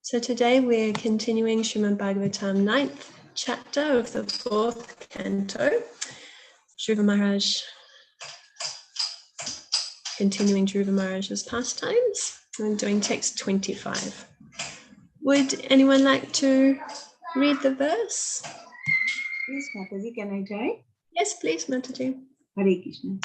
So today we're continuing Srimad Bhagavatam 9th chapter of the 4th canto. Dhruva Maharaj, continuing Dhruva Maharaj's pastimes. I'm doing text 25. Would anyone like to read the verse? Yes, Mataji, can I try? Yes, please, Mataji. Hare Krishna.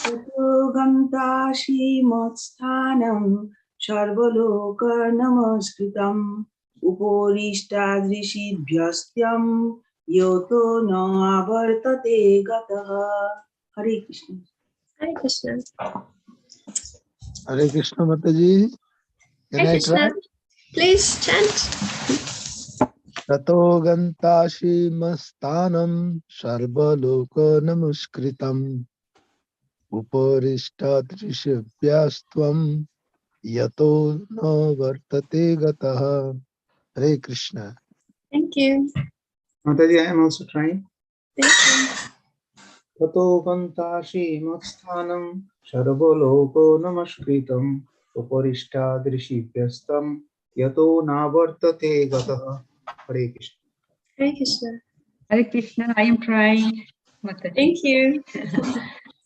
Tato gamta shrimasthanam sarvaloka namaskritam uporistadrishibhyastyam yoto na avartate gataha. Hare Krishna. Hare Krishna. Hare Krishna Mataji. Can Hare I try? Krishna. Please chant. Tato gantashi mastanam sarvaloka namaskritam uparistadrishabhyastvam yato na vartate gataha. Hare Krishna. Thank you. Mataji, I am also trying. Thank you. Tato gantashi matsthanam sarvaloko namaskritam uparistadrishibhyastam yato navartate gataha. Hare Krishna. Hare Krishna. Hare Krishna, I am trying. Mataji. Thank you.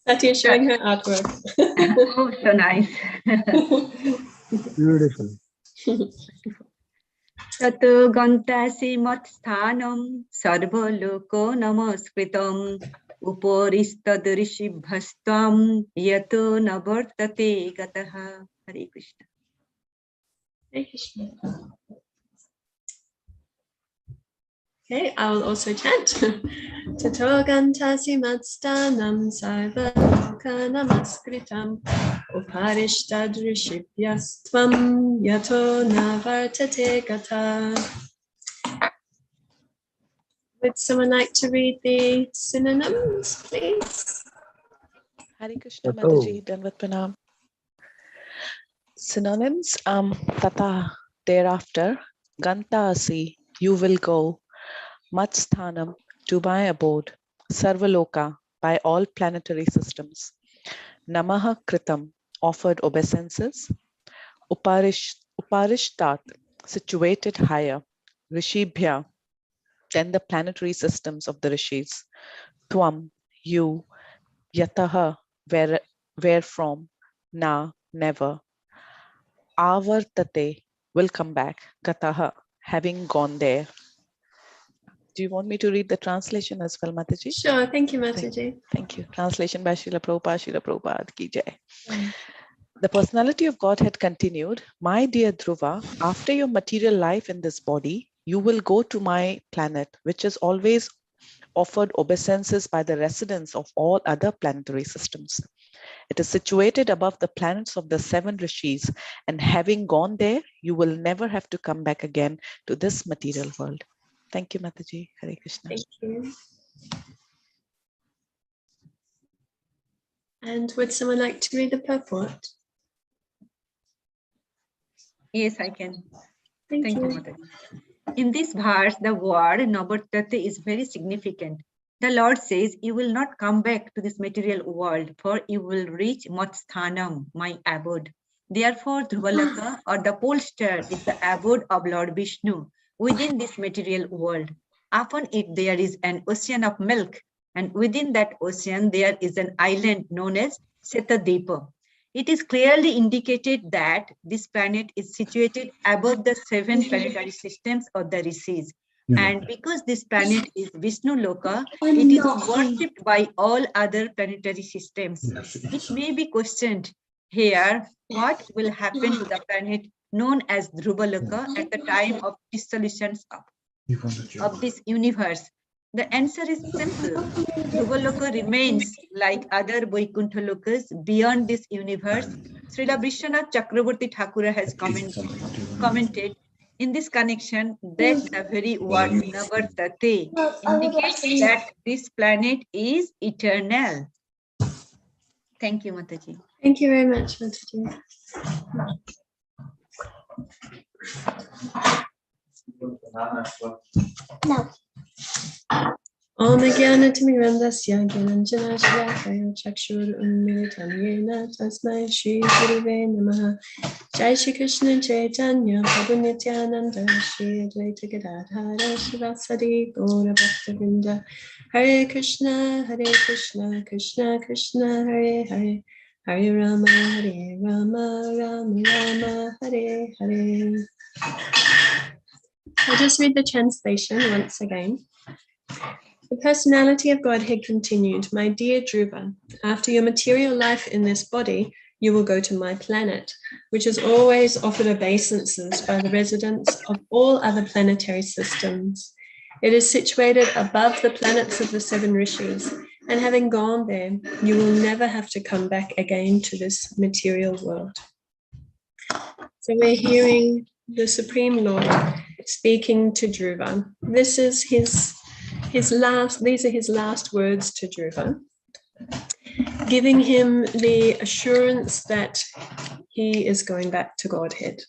Satya is showing her artwork. Oh, so nice. Beautiful. Tato gantasi matsthanam sarva loko namaskritam uporistadrishibhastam yato navartate gataha. Hare Krishna. Hare Krishna. Okay, I will also chant. Tato gantasi matstanam sarva loka namaskritam uparishtadrishibhyastvam yato navartate gata. Would someone like to read the synonyms, please? Hare Krishna Tato. Mataji, Danvat Pranam. Synonyms, tata, thereafter, ganta asi, you will go, matsthanam, to my abode, sarvaloka, by all planetary systems, namaha kritam, offered obeisances, uparishtat, situated higher, rishibhya, then the planetary systems of the rishis, tvam, you, yataha, where from, na, never, avartate, will come back, gataha, having gone there. Do you want me to read the translation as well, Mataji? Sure, thank you, Mataji. Thank you. Translation by Srila Prabhupada ki jai. The personality of Godhead continued, my dear Dhruva, after your material life in this body, you will go to my planet, which is always offered obeisances by the residents of all other planetary systems. It is situated above the planets of the 7 rishis, and having gone there, you will never have to come back again to this material world. Thank you, Mataji. Hare Krishna. Thank you. And would someone like to read the purport? Yes, I can. Thank Thank you, you. Mataji. In this verse, the word navartate is very significant. The Lord says, you will not come back to this material world, for you will reach matsthanam, my abode. Therefore, Dhruvalaka, or the pole star, is the abode of Lord Vishnu within this material world. Upon it, there is an ocean of milk, and within that ocean, there is an island known as Setadepa. It is clearly indicated that this planet is situated above the 7 planetary systems of the rishis. And because this planet is Vishnu Loka, it is worshipped by all other planetary systems. It may be questioned here, what will happen to the planet known as Dhruva Loka at the time of dissolution of this universe? The answer is simple. Dhruva Loka remains like other Vaikuntha Lokas beyond this universe. Srila Vishwanath Chakravarti Thakura has commented in this connection that the very word navartate indicates that this planet is eternal. Thank you, Mataji. Thank you very much, Mataji. No. Om Jnana-timirandasya Jnananjana-shalakaya Chakshur-unmilitam Yena Tasmai Shri Guruve Namaha. Jai Shri Krishna Chaitanya Prabhu Nityananda Shri Advaita Gadadhara Shivasadi Gaura Bhakta-vrinda. Hare Krishna Krishna Krishna Hare Hare, Hare Rama Rama Rama Hare Hare. I'll just read the translation once again. The personality of Godhead continued, my dear Dhruva, after your material life in this body, you will go to my planet, which is always offered obeisances by the residents of all other planetary systems. It is situated above the planets of the 7 rishis, and having gone there, you will never have to come back again to this material world. So we're hearing the Supreme Lord speaking to Dhruva. This is these are his last words to Dhruva, giving him the assurance that he is going back to Godhead.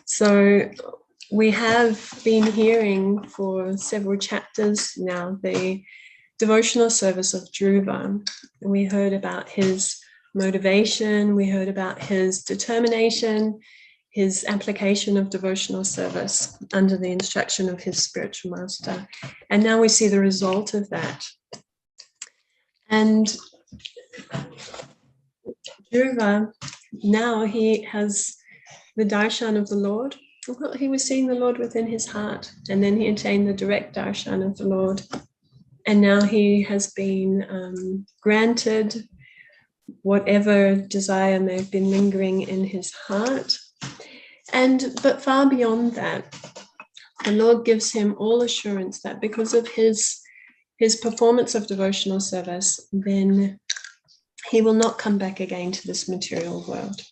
So we have been hearing for several chapters now the devotional service of Dhruva. We heard about his motivation, we heard about his determination, his application of devotional service under the instruction of his spiritual master. And now we see the result of that. And Dhruva, now he has the darshan of the Lord. Well, he was seeing the Lord within his heart, and then he attained the direct darshan of the Lord. And now he has been granted whatever desire may have been lingering in his heart. But far beyond that, the Lord gives him all assurance that because of his performance of devotional service, then he will not come back again to this material world.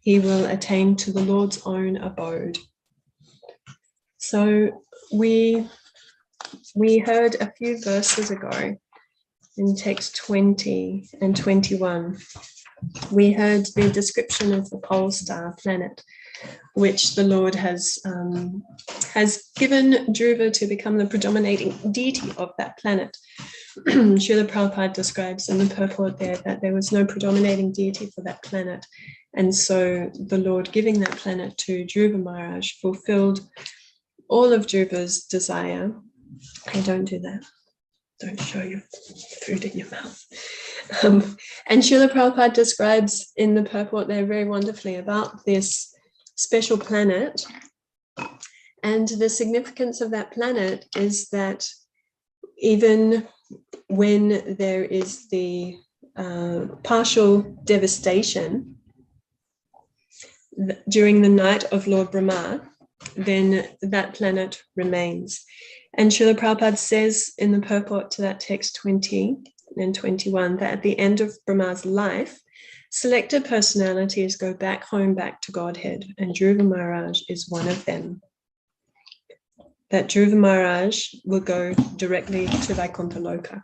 He will attain to the Lord's own abode. So we heard a few verses ago in text 20 and 21, we heard the description of the pole star planet, which the Lord has given Dhruva to become the predominating deity of that planet. Srila Prabhupada describes in the purport there that there was no predominating deity for that planet. And so the Lord giving that planet to Dhruva Maharaj fulfilled all of Dhruva's desire. Hey, don't do that. Don't show your food in your mouth. And Srila Prabhupada describes in the purport there very wonderfully about this special planet. And the significance of that planet is that even when there is the partial devastation during the night of Lord Brahma, then that planet remains. And Srila Prabhupada says in the purport to that text 20 and 21 that at the end of Brahma's life, selected personalities go back home, back to Godhead, and Dhruva Maharaj is one of them. That Dhruva Maharaj will go directly to Vaikuntha Loka.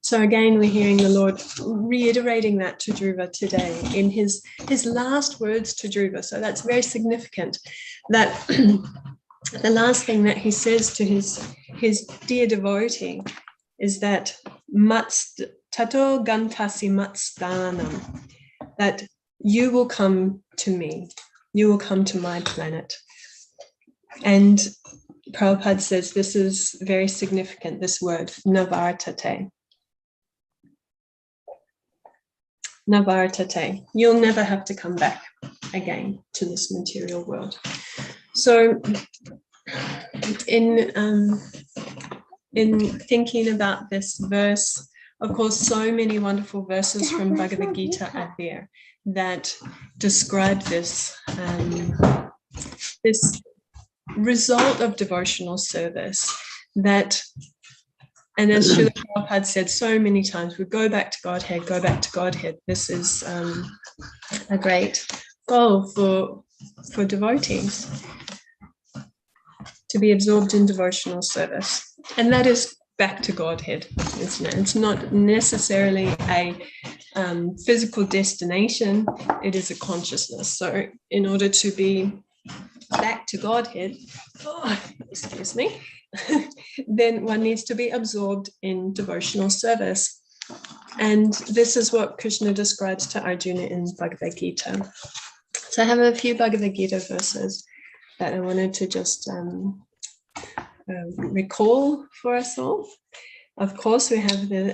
So again, we're hearing the Lord reiterating that to Dhruva today in his last words to Dhruva. So that's very significant that the last thing that he says to his dear devotee is that tato gantasi matstanam, that you will come to me, you will come to my planet. And Prabhupada says this is very significant, this word, navartate. Navartate. You'll never have to come back again to this material world. So in thinking about this verse, of course, so many wonderful verses from Bhagavad Gita are there that describe this, this result of devotional service that, and as Srila Prabhupada said so many times, we go back to Godhead, go back to Godhead. This is a great goal for devotees, to be absorbed in devotional service. And that is back to Godhead, isn't it? It's not necessarily a physical destination, it is a consciousness. So in order to be back to Godhead, excuse me, then one needs to be absorbed in devotional service. And this is what Krishna describes to Arjuna in Bhagavad Gita. So I have a few Bhagavad Gita verses that I wanted to just recall for us all. Of course, we have the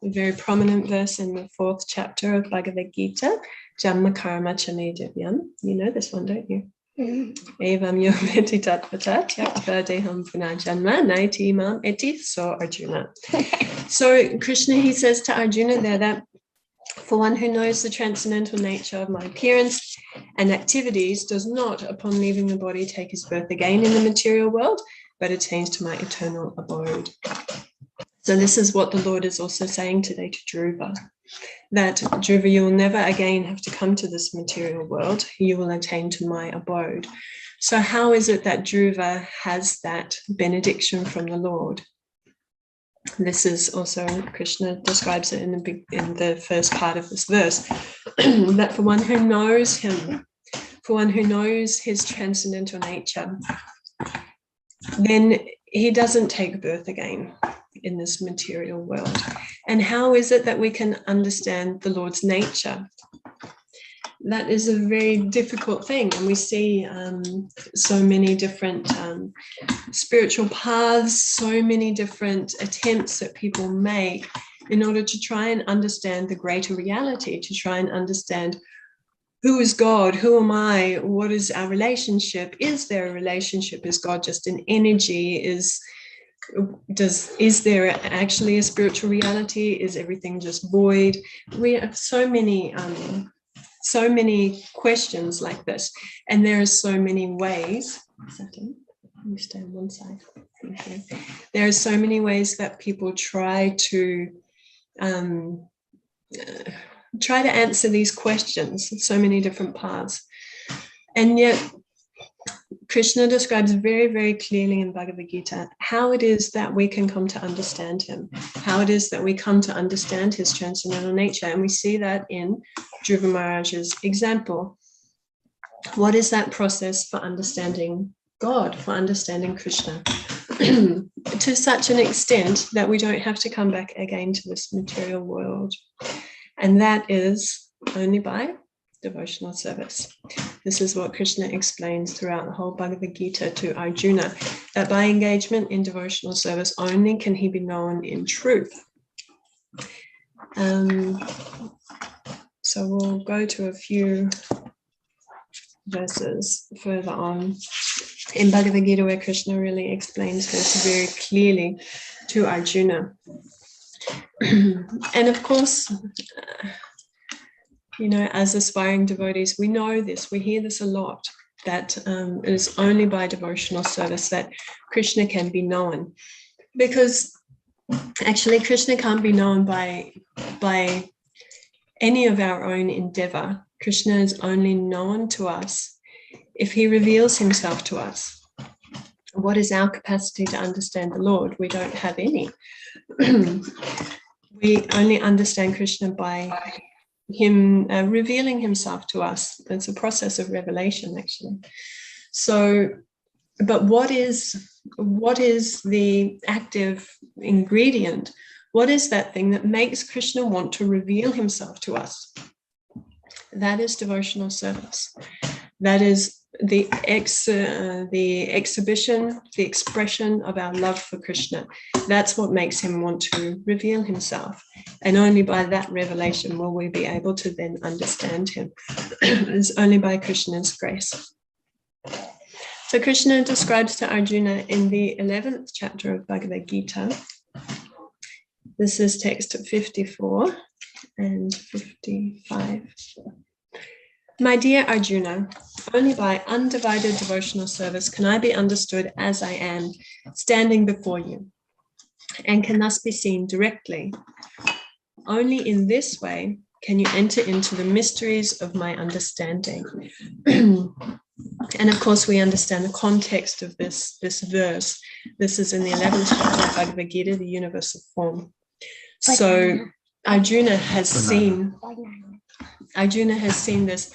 very prominent verse in the 4th chapter of Bhagavad Gita, Jamma Karma Chame Divyam. You know this one, don't you? Evam yo veti tatvata tyaktva deham punajanma naiti imam eti so Arjuna. So Krishna, he says to Arjuna there that for one who knows the transcendental nature of my appearance and activities does not, upon leaving the body, take his birth again in the material world, but attains to my eternal abode. So this is what the Lord is also saying today to Dhruva, that Dhruva, you will never again have to come to this material world. You will attain to my abode. So how is it that Dhruva has that benediction from the Lord? This is also, Krishna describes it in the first part of this verse, that for one who knows him, for one who knows his transcendental nature, then he doesn't take birth again in this material world. And how is it that we can understand the Lord's nature? That is a very difficult thing. And we see so many different spiritual paths, so many different attempts that people make in order to try and understand the greater reality, to try and understand who is God, who am I, what is our relationship, is there a relationship, is God just an energy, is there actually a spiritual reality, is everything just void? We have so many questions like this, and there are so many ways. Let me stay on one side. Okay. There are so many ways that people try to answer these questions, so many different paths. And yet Krishna describes very, very clearly in Bhagavad Gita how it is that we can come to understand him, how it is that we come to understand his transcendental nature. And we see that in Dhruva Maharaj's example. What is that process for understanding God, for understanding Krishna? To such an extent that we don't have to come back again to this material world. And that is only by devotional service. This is what Krishna explains throughout the whole Bhagavad Gita to Arjuna, that by engagement in devotional service only can he be known in truth. So we'll go to a few verses further on in Bhagavad Gita where Krishna really explains this very clearly to Arjuna. And of course, as aspiring devotees, we know this, we hear this a lot, that it is only by devotional service that Krishna can be known. Because actually Krishna can't be known by any of our own endeavor. Krishna is only known to us if he reveals himself to us. What is our capacity to understand the Lord? We don't have any. We only understand Krishna by him revealing himself to us. It's a process of revelation, actually. So, but what is the active ingredient? What is that thing that makes Krishna want to reveal himself to us? That is devotional service. That is the exhibition, the expression of our love for Krishna. That's what makes him want to reveal himself. And only by that revelation will we be able to then understand him. It's only by Krishna's grace. So Krishna describes to Arjuna in the 11th chapter of Bhagavad Gita. This is text 54 and 55. My dear Arjuna, only by undivided devotional service can I be understood as I am, standing before you, and can thus be seen directly. Only in this way can you enter into the mysteries of my understanding. And of course, we understand the context of this verse. This is in the 11th chapter of Bhagavad Gita, the universal form. So Arjuna has seen this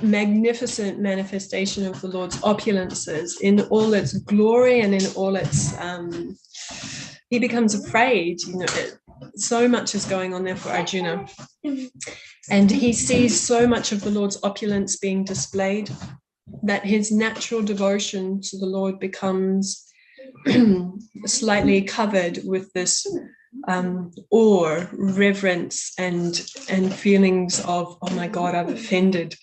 magnificent manifestation of the Lord's opulences in all its glory and in all its, he becomes afraid, so much is going on there for Arjuna. And he sees so much of the Lord's opulence being displayed that his natural devotion to the Lord becomes slightly covered with this awe, reverence, and feelings of, oh my God, I've offended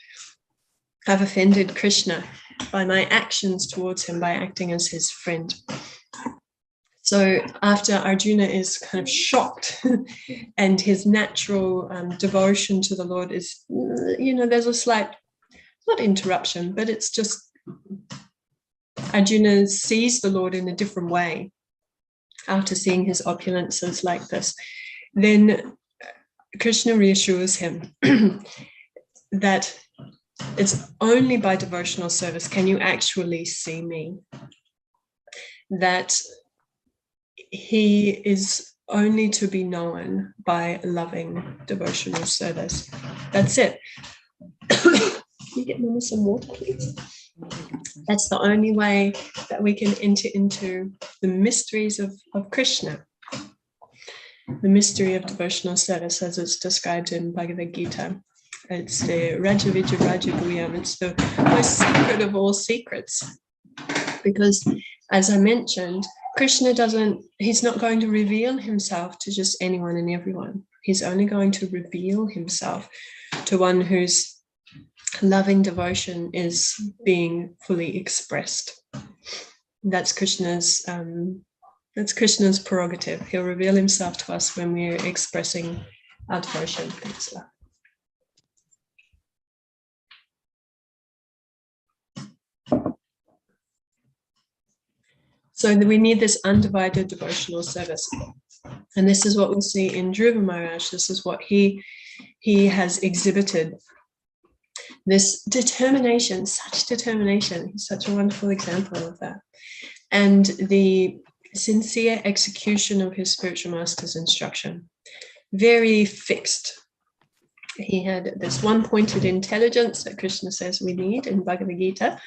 Krishna by my actions towards him, by acting as his friend. So after Arjuna is kind of shocked and his natural devotion to the Lord is, there's a slight, not interruption, but it's just Arjuna sees the Lord in a different way after seeing his opulences like this. Then Krishna reassures him that it's only by devotional service can you actually see me, that he is only to be known by loving devotional service. That's it. Can you get me some water, please? That's the only way that we can enter into the mysteries of Krishna, the mystery of devotional service as it's described in Bhagavad Gita. It's the Rajavijja Rajaguyam. It's the most secret of all secrets. Because, as I mentioned, Krishna he's not going to reveal himself to just anyone and everyone. He's only going to reveal himself to one whose loving devotion is being fully expressed. That's Krishna's prerogative. He'll reveal himself to us when we're expressing our devotion. Thanks, love. So we need this undivided devotional service. And this is what we see in Dhruva Maharaj. This is what he has exhibited. This determination, such determination. He's such a wonderful example of that. And the sincere execution of his spiritual master's instruction. Very fixed. He had this one-pointed intelligence that Krishna says we need in Bhagavad Gita.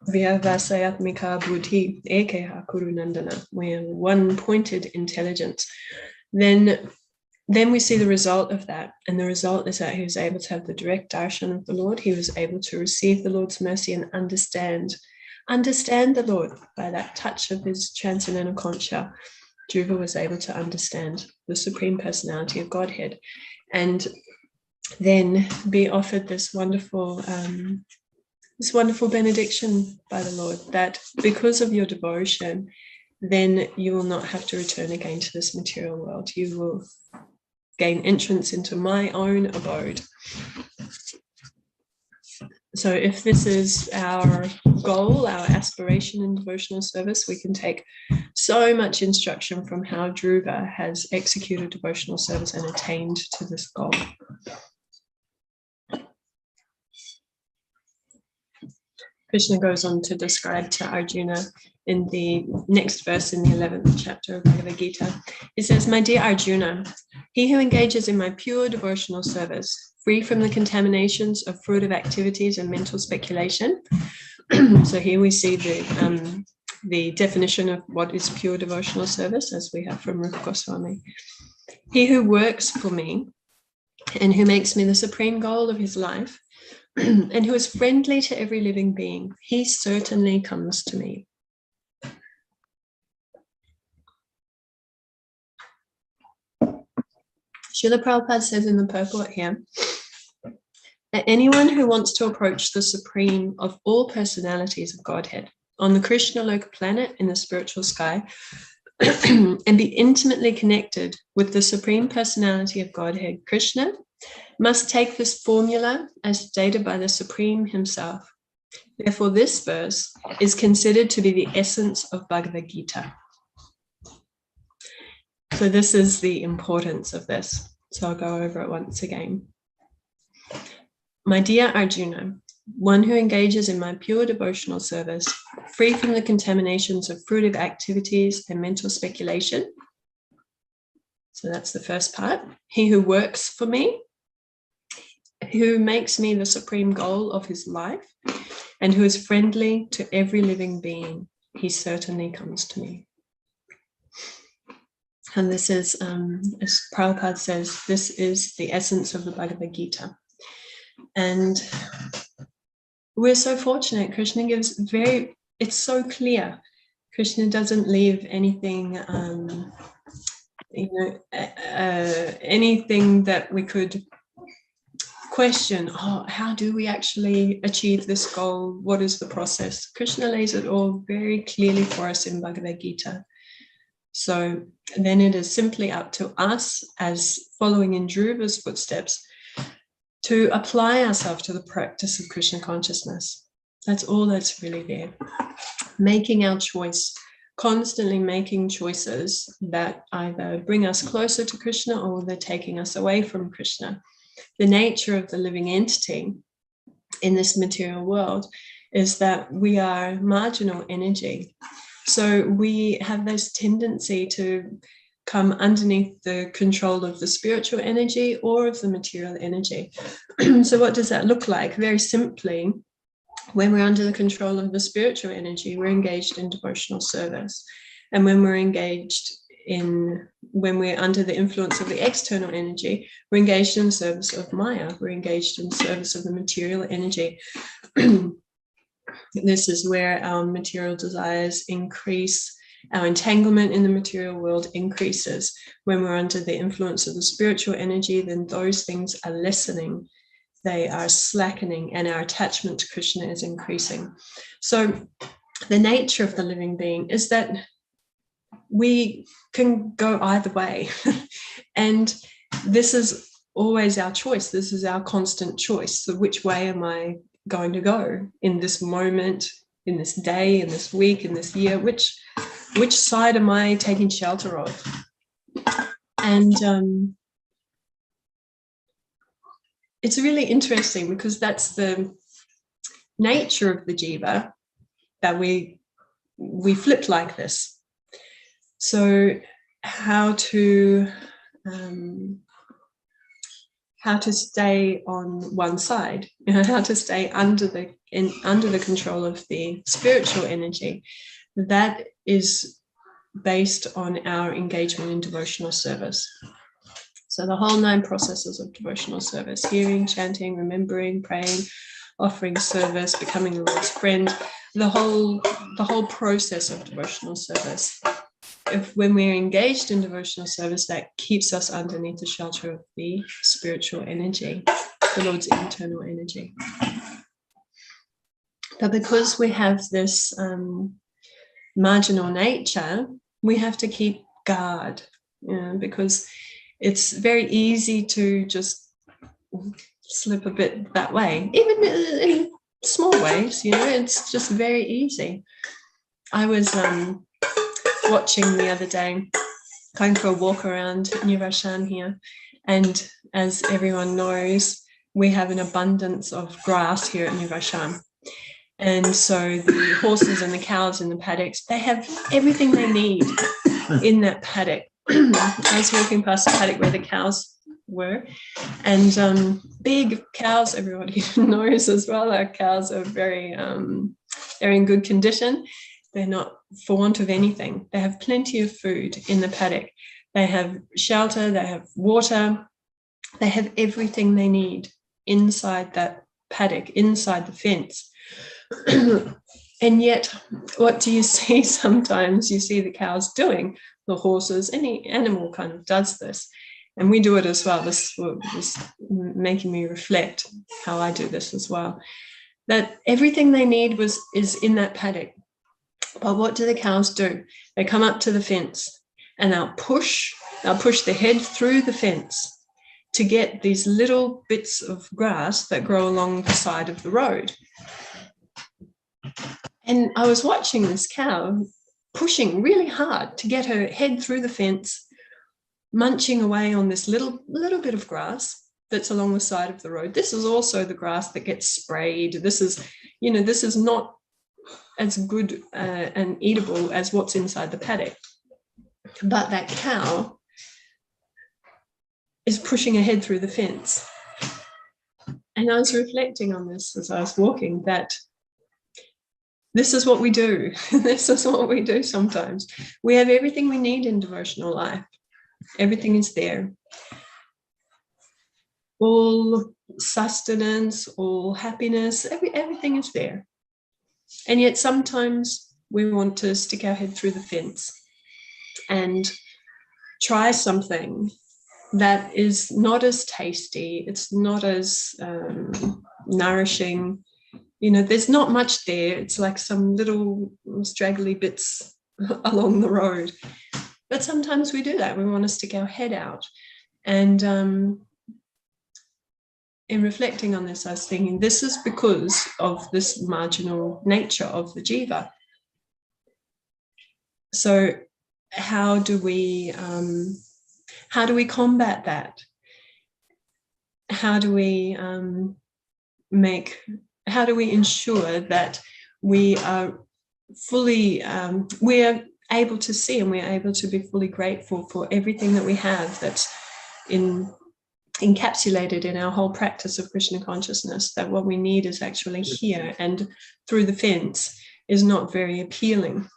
Vyavasayatmika buddhi ekeha kurunandana. We have one-pointed intelligence. Then we see the result of that. And the result is that he was able to have the direct darshan of the Lord. He was able to receive the Lord's mercy and understand the Lord by that touch of his transcendental concha. Dhruva was able to understand the Supreme Personality of Godhead and then be offered this wonderful benediction by the Lord that because of your devotion, then you will not have to return again to this material world. You will gain entrance into my own abode. So if this is our goal, our aspiration in devotional service, we can take so much instruction from how Dhruva has executed devotional service and attained to this goal. Krishna goes on to describe to Arjuna in the next verse in the 11th chapter of Bhagavad Gita. He says, "My dear Arjuna, he who engages in my pure devotional service, free from the contaminations of fruitive activities and mental speculation." So here we see the definition of what is pure devotional service, as we have from Rupa Goswami. "He who works for me and who makes me the supreme goal of his life, and who is friendly to every living being, he certainly comes to me." Srila Prabhupada says in the purport here that anyone who wants to approach the supreme of all personalities of Godhead on the Krishna Loka planet in the spiritual sky and be intimately connected with the supreme personality of Godhead, Krishna, must take this formula as stated by the Supreme himself. Therefore, this verse is considered to be the essence of Bhagavad Gita. So this is the importance of this. So I'll go over it once again. "My dear Arjuna, one who engages in my pure devotional service, free from the contaminations of fruitive activities and mental speculation." So that's the first part. "He who works for me, who makes me the supreme goal of his life, and who is friendly to every living being, he certainly comes to me. And this is, as Prabhupada says, this is the essence of the Bhagavad Gita. And we're so fortunate. Krishna gives it's so clear. Krishna doesn't leave anything, anything that we could question. Oh, how do we actually achieve this goal? What is the process? Krishna lays it all very clearly for us in Bhagavad Gita. So then it is simply up to us, as following in Dhruva's footsteps, to apply ourselves to the practice of Krishna consciousness. That's all that's really there. Making our choice, constantly making choices that either bring us closer to Krishna or they're taking us away from Krishna. The nature of the living entity in this material world is that we are marginal energy. So we have this tendency to come underneath the control of the spiritual energy or of the material energy. So what does that look like? Very simply, when we're under the control of the spiritual energy, we're engaged in devotional service. And when we're under the influence of the external energy, we're engaged in service of Maya. We're engaged in service of the material energy. This is where our material desires increase. Our entanglement in the material world increases. When we're under the influence of the spiritual energy, then those things are lessening. They are slackening, and our attachment to Krishna is increasing. So the nature of the living being is that we can go either way. And this is always our choice. This is our constant choice. So which way am I going to go in this moment, in this day, in this week, in this year? Which side am I taking shelter of? And it's really interesting, because that's the nature of the jiva, that we flip like this. So how to stay on one side, how to stay under the control of the spiritual energy, that is based on our engagement in devotional service. So the whole 9 processes of devotional service: hearing, chanting, remembering, praying, offering service, becoming the Lord's friend, the whole process of devotional service. When we're engaged in devotional service, that keeps us underneath the shelter of the spiritual energy, the Lord's internal energy. But because we have this marginal nature, we have to keep guard, because it's very easy to just slip a bit that way, even in small ways, it's just very easy. I was watching the other day, going for a walk around New Rashan here, and as everyone knows, we have an abundance of grass here at New Rashan. And so the horses and the cows in the paddocks, they have everything they need in that paddock. I was walking past the paddock where the cows were, and big cows, everybody knows as well, our cows are very, they're in good condition. They're not for want of anything. They have plenty of food in the paddock. They have shelter, they have water, they have everything they need inside that paddock, inside the fence. And yet, what do you see sometimes? You see the cows doing, the horses, any animal kind of does this. And we do it as well. This was making me reflect how I do this as well. That everything they need is in that paddock. But what do the cows do? They come up to the fence and they'll push their head through the fence to get these little bits of grass that grow along the side of the road. And I was watching this cow pushing really hard to get her head through the fence, munching away on this little bit of grass that's along the side of the road. This is also the grass that gets sprayed. This is not as good and eatable as what's inside the paddock. But that cow is pushing her head through the fence. And I was reflecting on this as I was walking, that this is what we do. This is what we do sometimes. We have everything we need in devotional life. Everything is there. All sustenance, all happiness, everything is there. And yet sometimes we want to stick our head through the fence and try something that is not as tasty, it's not as nourishing. You know, there's not much there. It's like some little straggly bits along the road. But sometimes we do that. We want to stick our head out. And in reflecting on this, I was thinking, this is because of this marginal nature of the jiva. So how do we combat that? How do we ensure that we are fully, we're able to see and we're able to be fully grateful for everything that we have that's encapsulated in our whole practice of Krishna consciousness, that what we need is actually here, and through the fence is not very appealing.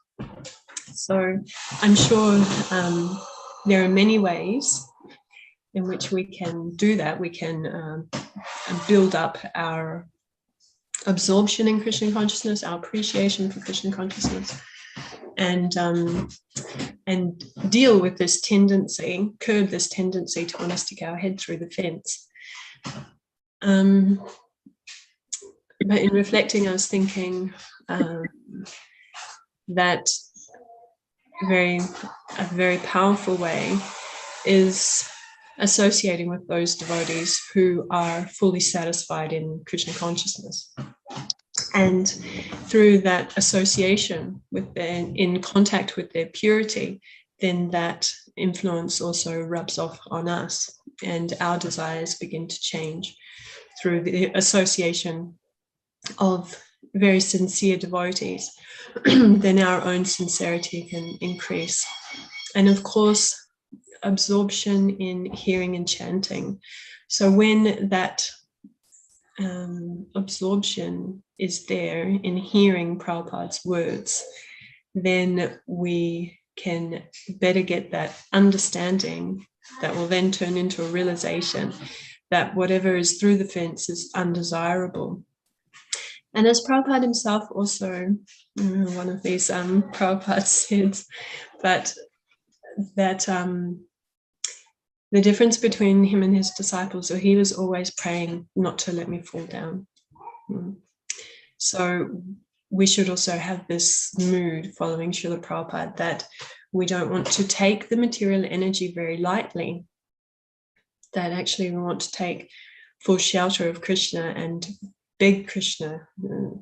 So I'm sure there are many ways in which we can do that. We can build up our absorption in Krishna consciousness, our appreciation for Krishna consciousness, and deal with this tendency, curb this tendency to want to stick our head through the fence. But in reflecting, I was thinking that a very powerful way is associating with those devotees who are fully satisfied in Krishna consciousness. And through that association with in contact with their purity, then that influence also rubs off on us, and our desires begin to change through the association of very sincere devotees. Then our own sincerity can increase. And of course, absorption in hearing and chanting. So when that absorption is there in hearing Prabhupada's words, then we can better get that understanding that will then turn into a realization that whatever is through the fence is undesirable. And as Prabhupada himself also, one of these Prabhupada said, but that the difference between him and his disciples, so he was always praying not to let me fall down. So we should also have this mood following Srila Prabhupada, that we don't want to take the material energy very lightly, that actually we want to take full shelter of Krishna and beg Krishna,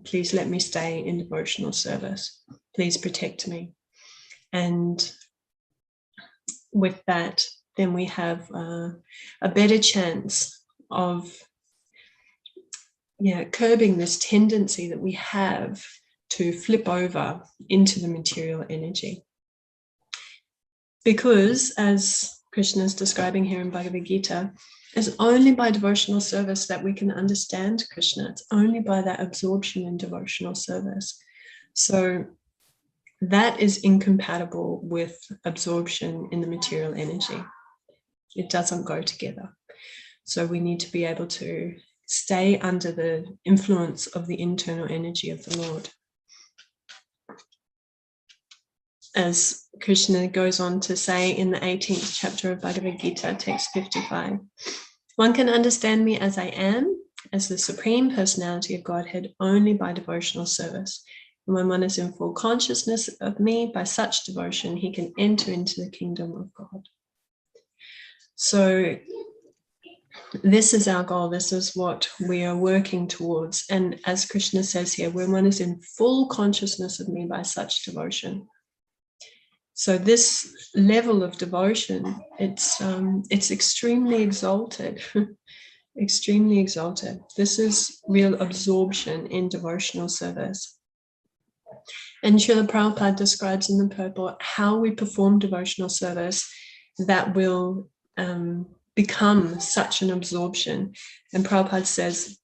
please let me stay in devotional service. Please protect me. And with that, then we have a better chance of curbing this tendency that we have to flip over into the material energy. Because, as Krishna is describing here in Bhagavad Gita, it's only by devotional service that we can understand Krishna. It's only by that absorption in devotional service. So that is incompatible with absorption in the material energy. It doesn't go together. So we need to be able to stay under the influence of the internal energy of the Lord. As Krishna goes on to say in the 18th chapter of Bhagavad Gita, text 55, one can understand me as I am, as the Supreme Personality of Godhead, only by devotional service. And when one is in full consciousness of me, by such devotion, he can enter into the kingdom of God. So this is our goal. This is what we are working towards. And as Krishna says here, when one is in full consciousness of me by such devotion. So this level of devotion, it's extremely exalted, extremely exalted. This is real absorption in devotional service. And Srila Prabhupada describes in the purport how we perform devotional service that will become such an absorption. And Prabhupada says,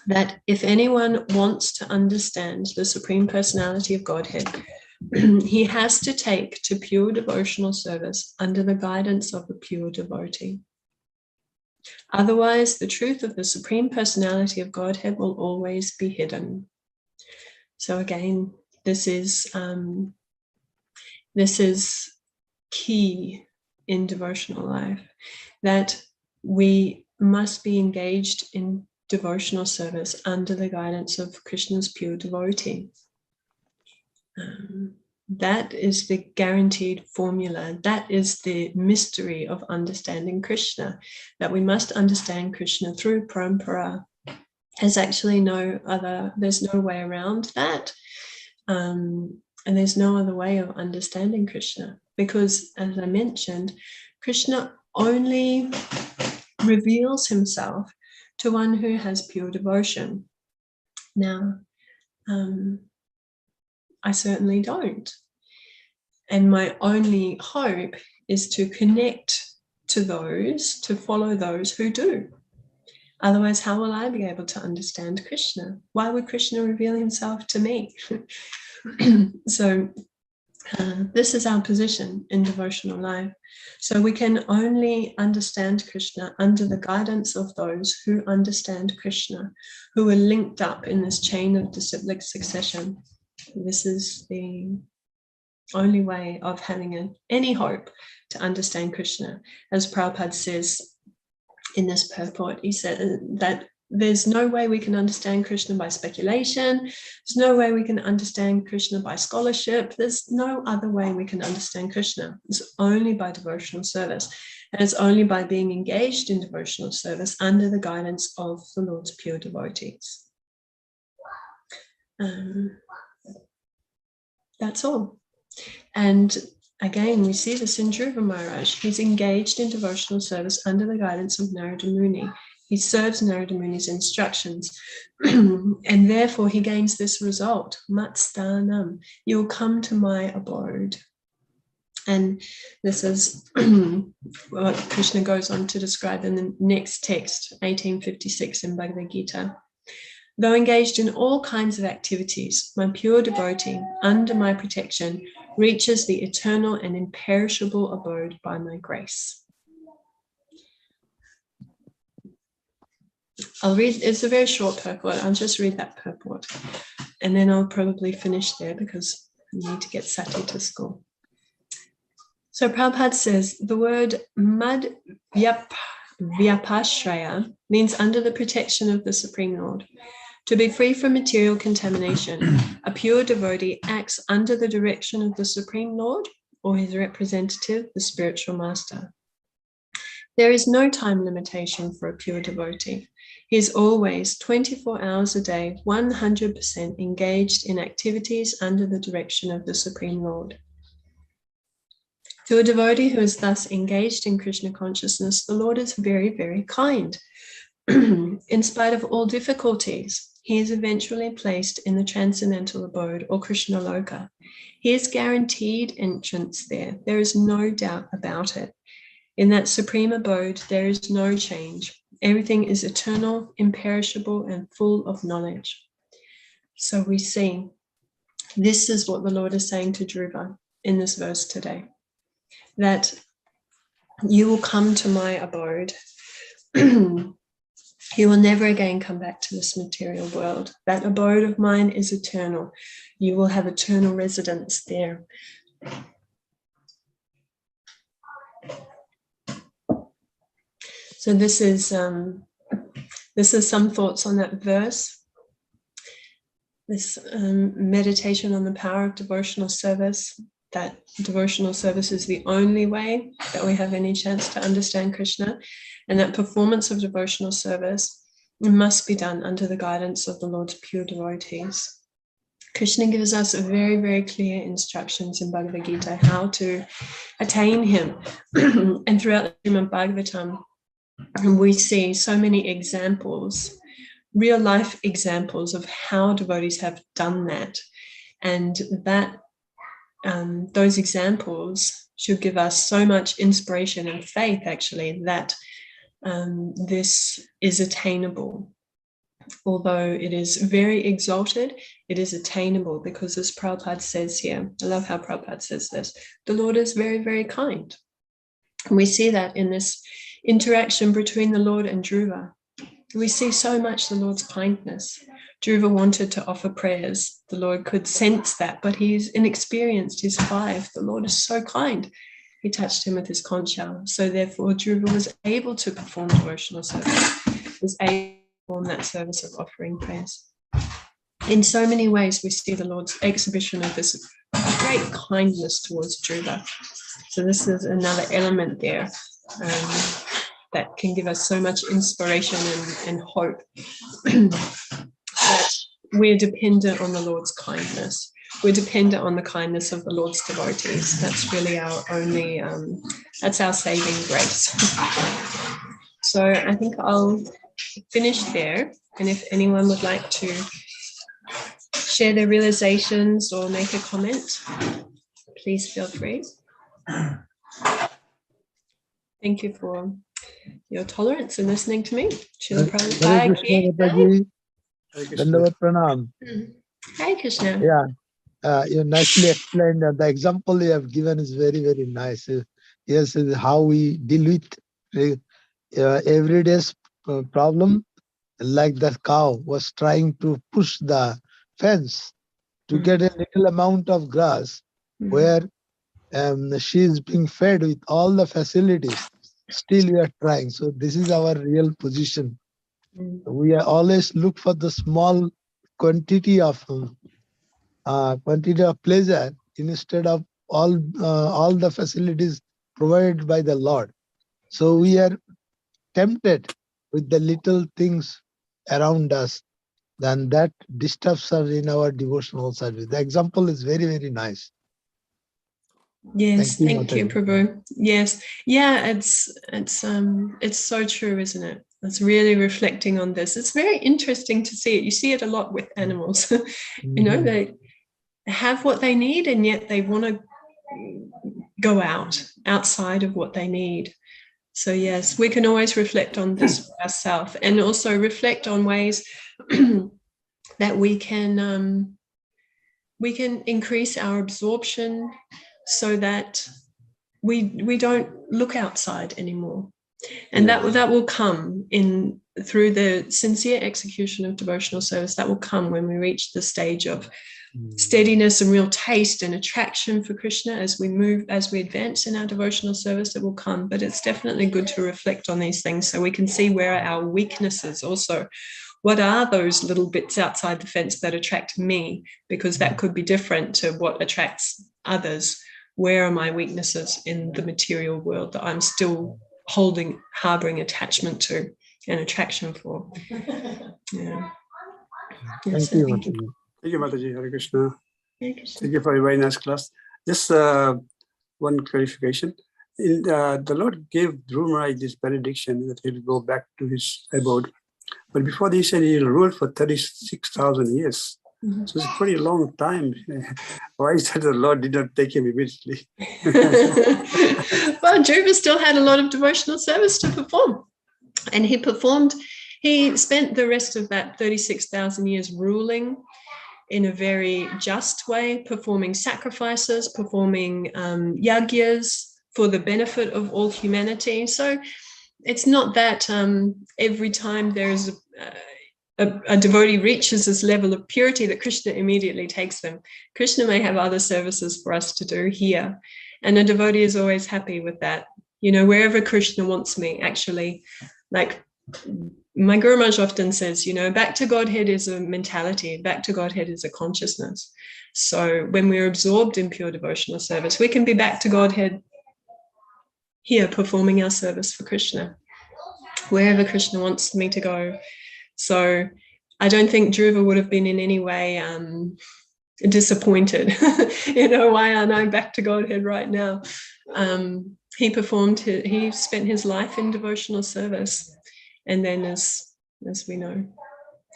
that if anyone wants to understand the Supreme Personality of Godhead, he has to take to pure devotional service under the guidance of a pure devotee. Otherwise, the truth of the Supreme Personality of Godhead will always be hidden. So again, this is key in devotional life, that we must be engaged in devotional service under the guidance of Krishna's pure devotee. That is the guaranteed formula. That is the mystery of understanding Krishna, that we must understand Krishna through parampara. There's actually there's no way around that. And there's no other way of understanding Krishna, because, as I mentioned, Krishna only reveals himself to one who has pure devotion. Now, I certainly don't. And my only hope is to connect to those, to follow those who do. Otherwise, how will I be able to understand Krishna? Why would Krishna reveal himself to me? So this is our position in devotional life. So we can only understand Krishna under the guidance of those who understand Krishna, who are linked up in this chain of disciplic succession. This is the only way of having any hope to understand Krishna. As Prabhupada says in this purport, he said that there's no way we can understand Krishna by speculation. There's no way we can understand Krishna by scholarship. There's no other way we can understand Krishna. It's only by devotional service. And it's only by being engaged in devotional service under the guidance of the Lord's pure devotees. That's all. And again, we see this in Dhruva Maharaj. He's engaged in devotional service under the guidance of Narada Muni. He serves Narada Muni's instructions, and therefore he gains this result, matsthanam, you'll come to my abode. And this is what Krishna goes on to describe in the next text, 1856 in Bhagavad Gita. Though engaged in all kinds of activities, my pure devotee, under my protection, reaches the eternal and imperishable abode by my grace. I'll read, it's a very short purport. I'll just read that purport. And then I'll probably finish there because I need to get Sati to school. So Prabhupada says the word mad vyapashraya means under the protection of the Supreme Lord. To be free from material contamination, a pure devotee acts under the direction of the Supreme Lord or his representative, the spiritual master. There is no time limitation for a pure devotee. He is always 24 hours a day, 100% engaged in activities under the direction of the Supreme Lord. To a devotee who is thus engaged in Krishna consciousness, the Lord is very, very kind. In spite of all difficulties, he is eventually placed in the transcendental abode or Krishna Loka. He is guaranteed entrance there. There is no doubt about it. In that supreme abode, there is no change. Everything is eternal, imperishable, and full of knowledge. So we see this is what the Lord is saying to Dhruva in this verse today, that you will come to my abode. You will never again come back to this material world. That abode of mine is eternal. You will have eternal residence there. So this is some thoughts on that verse. This meditation on the power of devotional service, that devotional service is the only way that we have any chance to understand Krishna, and that performance of devotional service must be done under the guidance of the Lord's pure devotees. Krishna gives us very, very clear instructions in Bhagavad Gita how to attain him. And throughout the Srimad Bhagavatam, we see so many examples, real life examples of how devotees have done that. And that those examples should give us so much inspiration and faith, actually, that this is attainable. although it is very exalted, it is attainable, because as Prabhupada says here, I love how Prabhupada says this, the Lord is very, very kind. And we see that in this interaction between the Lord and Dhruva. We see so much the Lord's kindness. Dhruva wanted to offer prayers. The Lord could sense that, but he's inexperienced. He's 5. The Lord is so kind. He touched him with his conch shell. So therefore, Dhruva was able to perform devotional service, was able to perform that service of offering prayers. In so many ways, we see the Lord's exhibition of this great kindness towards Dhruva. So this is another element there that can give us so much inspiration and hope that we're dependent on the Lord's kindness. We're dependent on the kindness of the Lord's devotees. That's really our only, that's our saving grace. So I think I'll finish there. And if anyone would like to share their realizations or make a comment, please feel free. Thank you for your tolerance and listening to me. Srila Prabhupada ki jai. Dandavat pranam. Hi, Krishna. Yeah, you nicely explained that the example you have given is very, very nice. Yes, how we deal with everyday problem, like the cow was trying to push the fence to get a little amount of grass, where she is being fed with all the facilities. Still we are trying. So this is our real position. We are always look for the small quantity of pleasure instead of all the facilities provided by the Lord. So we are tempted with the little things around us, then that disturbs us in our devotional service. The example is very, very nice. Yes, thank you, Prabhu. Yes, yeah, it's so true, isn't it? It's really reflecting on this. It's very interesting to see it. You see it a lot with animals. You know, they have what they need, and yet they want to go outside of what they need. So yes, we can always reflect on this for ourselves, and also reflect on ways that we can increase our absorption, so that we don't look outside anymore. And that will come in through the sincere execution of devotional service. That will come when we reach the stage of steadiness and real taste and attraction for Krishna. As we advance in our devotional service, it will come. But it's definitely good to reflect on these things, so we can see where are our weaknesses also. What are those little bits outside the fence that attract me? Because that could be different to what attracts others. Where are my weaknesses in the material world that I'm still harboring attachment to and attraction for? Yeah. Yes, Thank you, thank you. Mataji. Thank you, Mataji. Hare Krishna. Hare Krishna. Thank you for a very nice class. Just one clarification. The Lord gave Dhruva Maharaj this benediction that he'll go back to his abode. But before this, he said he'll rule for 36,000 years. So it's a pretty long time. Why is that the Lord did not take him immediately? Well, Dhruva still had a lot of devotional service to perform. And he spent the rest of that 36,000 years ruling in a very just way, performing sacrifices, performing yagyas for the benefit of all humanity. So it's not that every time there's a devotee reaches this level of purity that Krishna immediately takes them. Krishna may have other services for us to do here. And a devotee is always happy with that. You know, wherever Krishna wants me, actually, like my Guru Maharaj often says, you know, back to Godhead is a mentality, back to Godhead is a consciousness. So when we're absorbed in pure devotional service, we can be back to Godhead here performing our service for Krishna, wherever Krishna wants me to go. So I don't think Dhruva would have been in any way disappointed. You know, why aren't I back to Godhead right now? He spent his life in devotional service. And then as we know,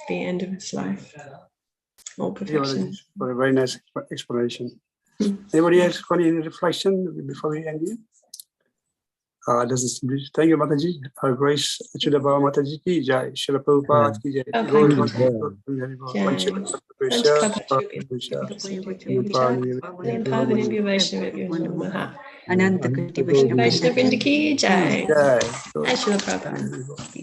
the end of his life, all perfection. For a very nice explanation. Anybody else got any reflection before we end here? Thank you, Mataji. Her Grace, Acyuta Bhava Mataji ki jai. Srila Prabhupada ki jai. Okay. Lord, Jai. Ananta Koti Vaishnava Vaishnava Vrinda ki jai. Jai. Jai Srila Prabhupada.